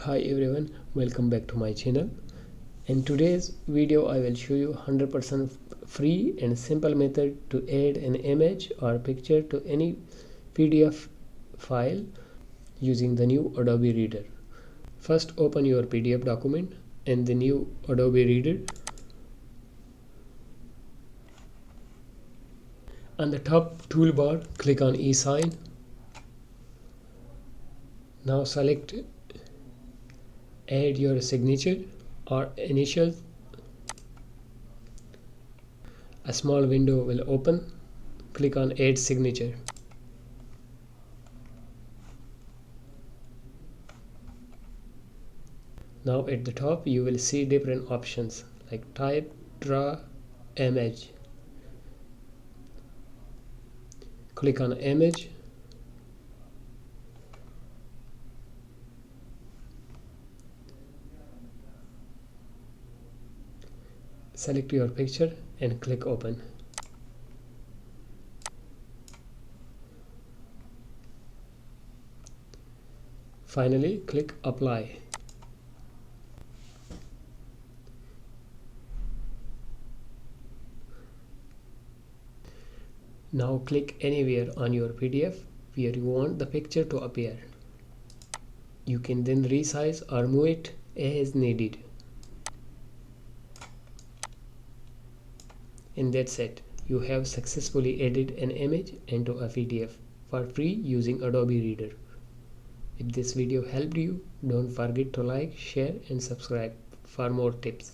Hi everyone, welcome back to my channel. In today's video I will show you 100% free and simple method to add an image or picture to any PDF file using the new Adobe Reader. First open your PDF document in the new Adobe Reader. On the top toolbar, click on e-sign. Now select add your signature or initials. A small window will open. Click on add signature. Now at the top you will see different options like type, draw, image. Click on image. Select your picture and click open. Finally, click apply. Now click anywhere on your PDF where you want the picture to appear. You can then resize or move it as needed. And that's it. You have successfully added an image into a PDF for free using Adobe Reader. If this video helped you, don't forget to like, share and subscribe for more tips.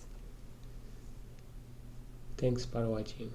Thanks for watching.